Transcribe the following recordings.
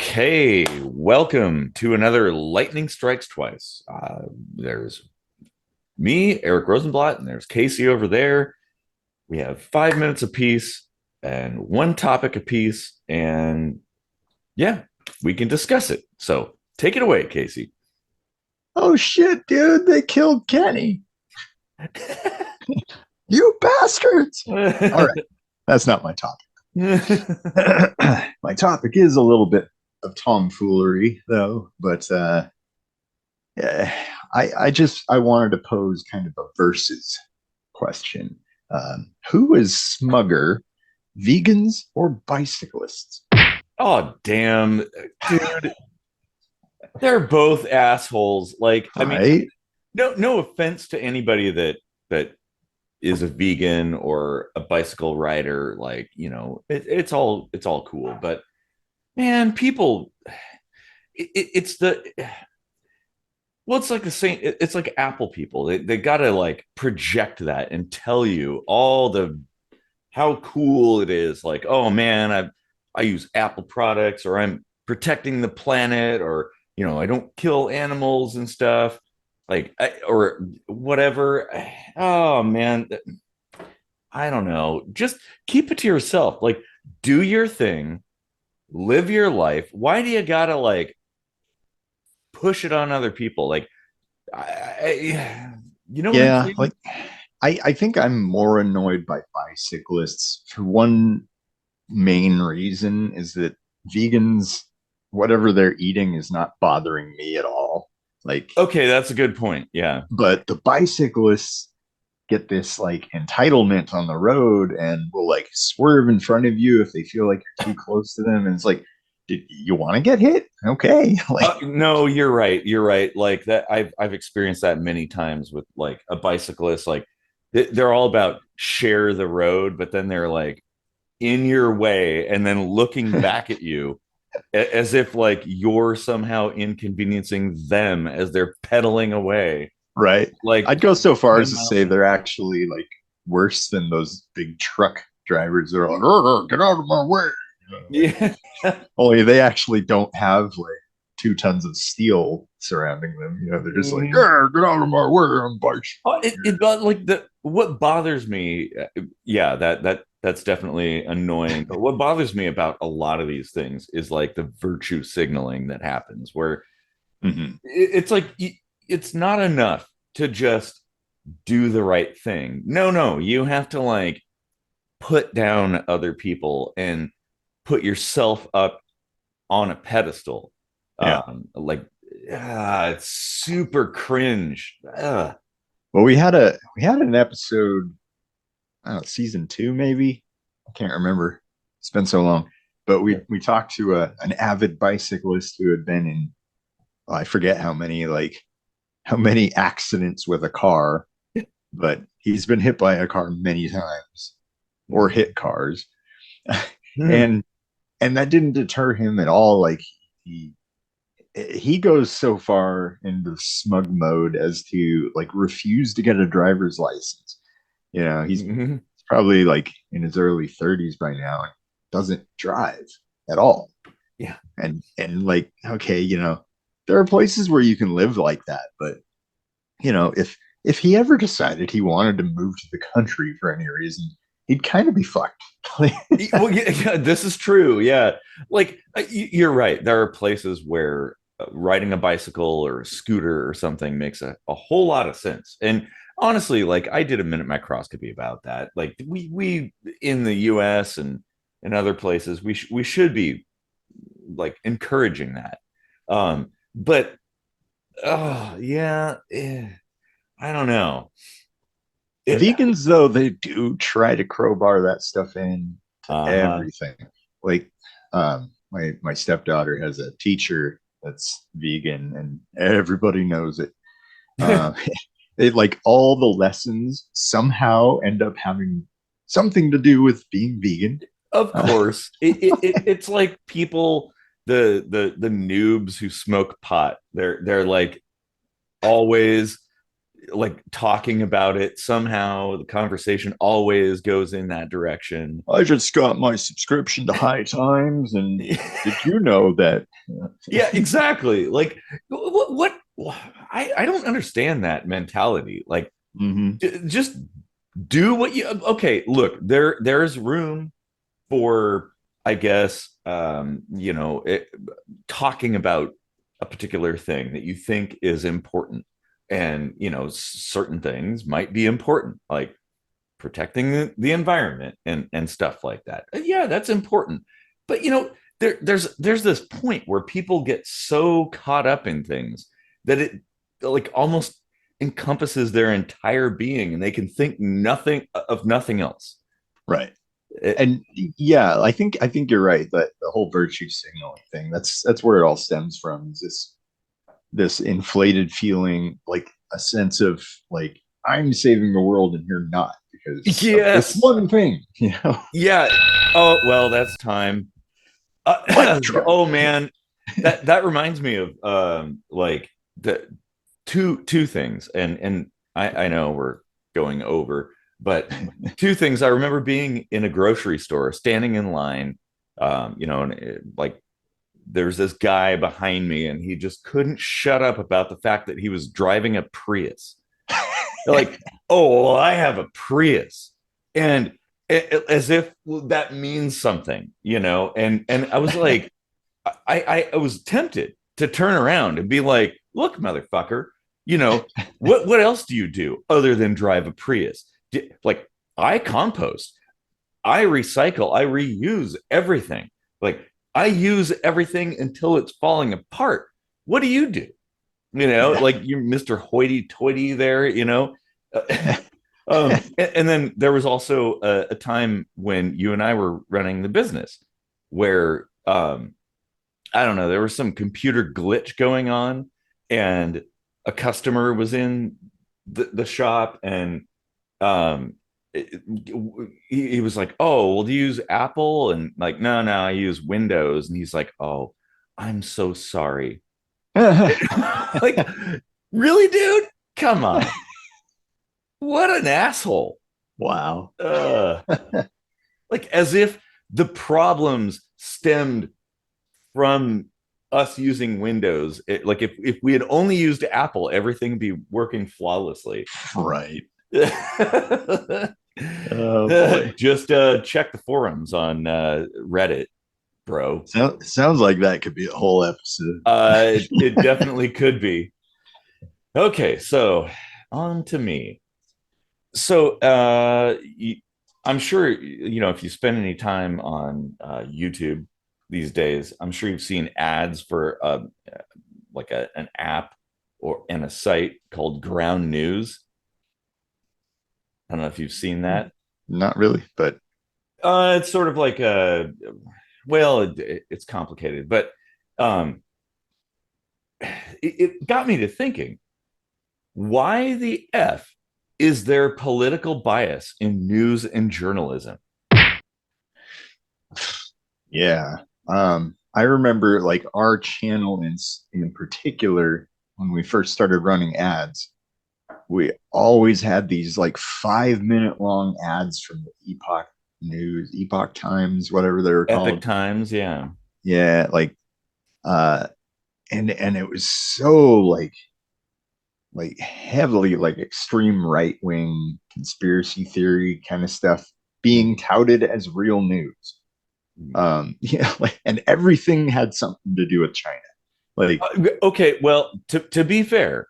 Okay, welcome to another Lightning Strikes Twice. There's me, Eric Rosenblatt, and there's Casey over there. We have 5 minutes apiece and one topic apiece, and yeah, we can discuss it. So take it away, Casey. Oh shit, dude, they killed Kenny. You bastards. All right, that's not my topic. My topic is a little bit of tomfoolery, though, but yeah, I wanted to pose kind of a versus question. Who is smugger, vegans or bicyclists? Oh, damn, dude. They're both assholes. Like, I mean, Right? no offense to anybody that is a vegan or a bicycle rider. Like, it's all cool. But man, people, it's the well, it's like the same. It's like Apple people. They gotta like project that and tell you all the how cool it is. Like, oh man, I use Apple products, or I'm protecting the planet, or I don't kill animals and stuff, like or whatever. Oh man, I don't know. Just keep it to yourself. Like, do your thing, live your life. Why do you gotta like push it on other people? Like, you know what I'm Yeah, saying? like I think I'm more annoyed by bicyclists for one main reason is that vegans, whatever they're eating, is not bothering me at all. Like, Okay, that's a good point. Yeah. but the bicyclists get this like entitlement on the road and will like swerve in front of you if they feel like you're too close to them. And it's like, did you want to get hit? Okay. Like, No, you're right. You're right. Like that, I've experienced that many times with like a bicyclist. Like they're all about share the road, but then they're like in your way and then looking back at you as if like you're somehow inconveniencing them as they're pedaling away. right. Like, I'd go so far as 10 to miles say an they're hour. actually like worse than those big truck drivers that are like, "Oh, get out of my way." Like, Yeah. only they actually don't have like 2 tons of steel surrounding them. They're just like, Mhm. yeah, get out of my way, I'm bike. Oh, like the what bothers me, yeah, that's definitely annoying. But what bothers me about a lot of these things is like the virtue signaling that happens, where Mm-hmm. it's like it's not enough to just do the right thing. No, you have to like put down other people and put yourself up on a pedestal. Yeah. Like, it's super cringe. Well, we had an episode, I don't know, season two maybe. I can't remember. It's been so long. But we talked to an avid bicyclist who had been in, well, I forget how many accidents with a car, but he's been hit by a car many times or hit cars. and and that didn't deter him at all. Like, he he goes so far into smug mode as to like refuse to get a driver's license. He's Mhm. probably like in his early 30s by now and doesn't drive at all. Yeah. And like, okay, there are places where you can live like that, but if he ever decided he wanted to move to the country for any reason, he'd kind of be fucked. Well, yeah, this is true. Yeah. Like, you're right. There are places where riding a bicycle or a scooter or something makes a whole lot of sense. And honestly, like, I did a minute microscopy about that. Like, we in the US and other places, we should be like encouraging that. But yeah, I don't know. It, Vegans, though, they do try to crowbar that stuff in to uh-huh. everything. Like, my stepdaughter has a teacher that's vegan, and everybody knows it. Uh, like all the lessons somehow end up having something to do with being vegan. Of Uh, course, it's like people, the noobs who smoke pot. They're like always like talking about it somehow. The conversation always goes in that direction. I just got my subscription to High Times, and did you know that? Yeah, exactly. Like what I don't understand that mentality. Like Hmm. just do what you okay, look, there's room for, I guess, talking about a particular thing that you think is important. And, certain things might be important, like protecting the environment and stuff like that. Yeah, that's important. But, there's this point where people get so caught up in things that it like almost encompasses their entire being and they can think nothing of nothing else. Right. It, And yeah, I think you're right that the whole virtue signaling thing, that's where it all stems from, is this inflated feeling, like a sense of like I'm saving the world and you're not because of this yes. one thing, you know. Yeah. Oh, well, that's time. Mic drop. Oh man, that reminds me of like the two things, and I know we're going over, but two things. I remember being in a grocery store, standing in line, and like there's this guy behind me, and he just couldn't shut up about the fact that he was driving a Prius. They're like, oh, well, I have a Prius, and as if that means something, and I was like, I was tempted to turn around and be like, look, motherfucker, you know, what else do you do other than drive a Prius? Like, I compost, I recycle, I reuse everything. Like, I use everything until it's falling apart. What do you do? Yeah. Like you're Mr. Hoity Toity there, and then there was also a time when you and I were running the business where I don't know, there was some computer glitch going on, and a customer was in the shop, and um, it, he was like, "Oh, well, do you use Apple?" And like, "No, no, I use Windows." And he's like, "Oh, I'm so sorry." Like, really, dude? Come on. What an asshole. Wow. Uh, like, as if the problems stemmed from us using Windows. Like, if we had only used Apple, everything would be working flawlessly. Right. Oh boy. Just check the forums on Reddit, bro. Sounds like that could be a whole episode. It definitely could be. Okay, so on to me. So I'm sure if you spend any time on YouTube these days, I'm sure you've seen ads for like an app or and a site called Ground News. I don't know if you've seen that. Not really, but It's sort of like a well, it's complicated, but um, it got me to thinking: why the f is there political bias in news and journalism? yeah. I remember like our channel in particular, when we first started running ads, we always had these like 5 minute long ads from the Epoch News, Epoch Times, whatever they were Epic called. Times, yeah. Yeah, like uh and it was so like heavily like extreme right wing conspiracy theory kind of stuff being touted as real news. Yeah, like, and everything had something to do with China. Like, Okay, well, to be fair,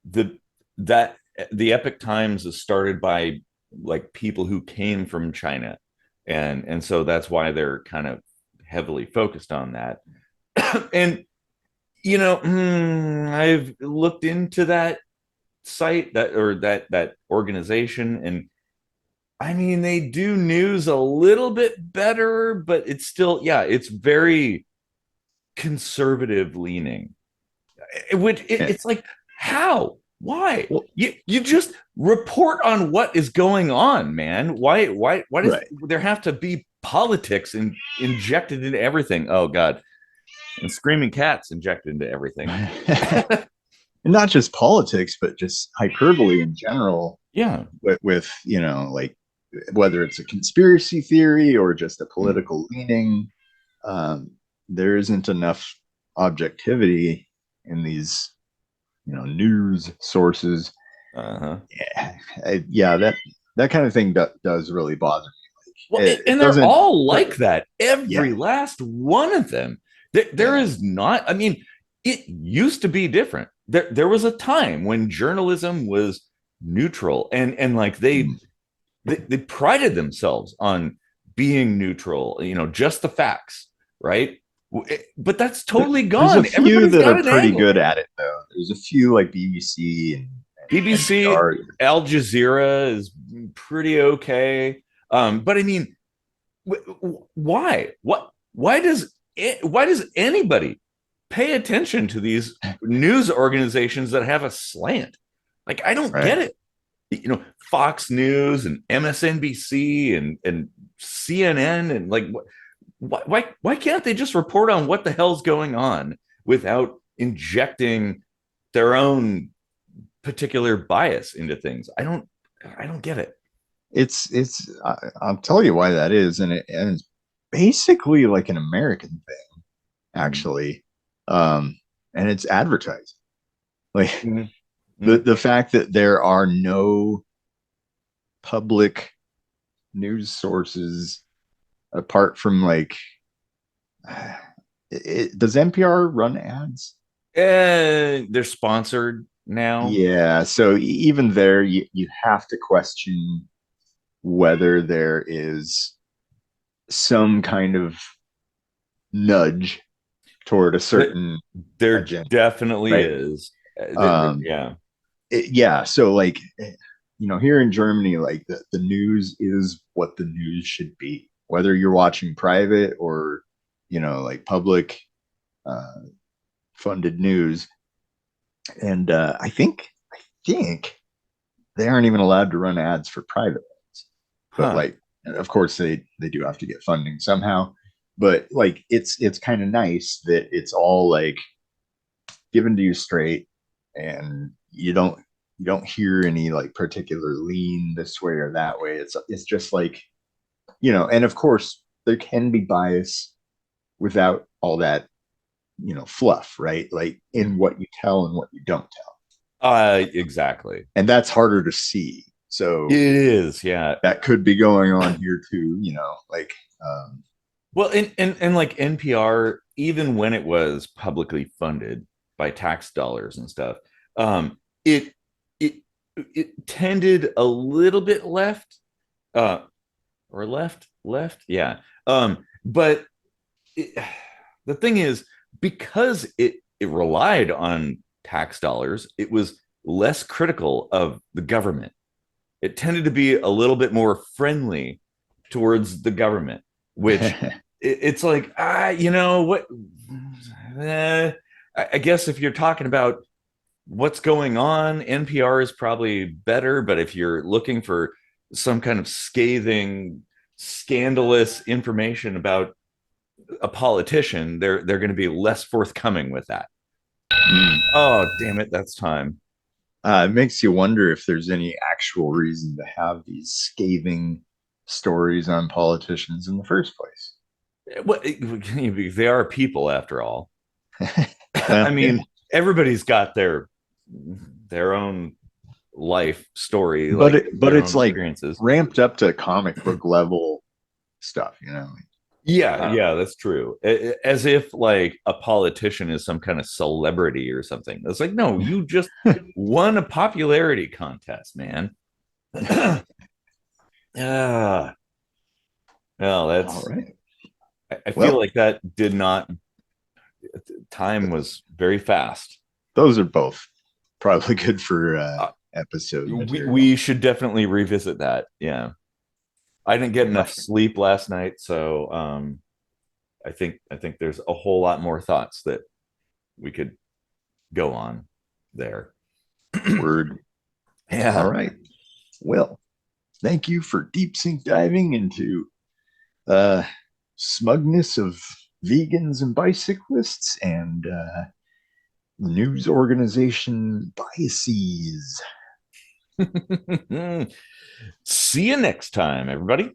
the that the Epic Times is started by like people who came from China, and so that's why they're kind of heavily focused on that. And I've looked into that site that or that organization, and I mean they do news a little bit better, but it's still, yeah, it's very conservative leaning. Which yeah, it's like, how? Why? well, You just report on what is going on, man. Why does right. there have to be politics injected into everything? Oh God. And screaming cats injected into everything. not just politics, but just hyperbole in general. Yeah. With like whether it's a conspiracy theory or just a Mm. political leaning, um, there isn't enough objectivity in these news sources. Uh-huh. Yeah, that kind of thing does really bother me. Well, It and they're doesn't. all like that. Yeah, Every last one of them. There yeah. is not, I mean, it used to be different. There was a time when journalism was neutral and like Mm. they prided themselves on being neutral, just the facts, right? But that's totally There's a gone. few Everybody's that got are an pretty angle. good at it, though. There's a few like BBC and BBC, NPR. Al Jazeera is pretty okay. But I mean, why? Why does anybody pay attention to these news organizations that have a slant? Like, I don't get Right. it. Fox News and MSNBC and CNN and like why can't they just report on what the hell's going on without injecting their own particular bias into things? I don't get it. I'll tell you why that is, and it's basically like an American thing, Mm-hmm. actually. And it's advertising. Like Mm-hmm. the fact that there are no public news sources apart from like does NPR run ads? They're sponsored now. Yeah, so even there you have to question whether there is some kind of nudge toward a Th- certain There agenda, definitely right? is. Um, Yeah. yeah, so like here in Germany, like the news is what the news should be, whether you're watching private or like public uh, funded news. And I think they aren't even allowed to run ads for private ones, but Huh. like of course they do have to get funding somehow. But like it's kind of nice that it's all like given to you straight, and you don't hear any like particular lean this way or that way. It's just like and of course there can be bias without all that fluff, right? Like in what you tell and what you don't tell, Exactly. and that's harder to see. It So is, yeah. that could be going on here too. Like Well, and like NPR, even when it was publicly funded by tax dollars and stuff, um, it it it tended a little bit left, uh, or left, yeah. But it, the thing is, because it relied on tax dollars, it was less critical of the government. It tended to be a little bit more friendly towards the government, which it's like, what? Eh, I guess if you're talking about what's going on, NPR is probably better. But if you're looking for some kind of scathing, scandalous information about a politician, they're going to be less forthcoming with that. Oh, damn it, that's time. it makes you wonder if there's any actual reason to have these scathing stories on politicians in the first place. What they are people after all. I Well, yeah, mean, everybody's got their own life story, but like but their own it's like experiences. ramped up to comic book level stuff. Yeah, Uh, yeah, that's true. As if like a politician is some kind of celebrity or something. It's like, no, you just won a popularity contest, man. Ah, well, all that's. right. I feel Well, like that did not. Time was very fast. those are both probably good for Uh, episode we material. should definitely revisit that. Yeah, I didn't get enough Right. sleep last night, so I think there's a whole lot more thoughts that we could go on there. Word. All Yeah. right. Well, thank you for deep sink diving into uh, smugness of vegans and bicyclists, and news organization biases. See you next time, everybody.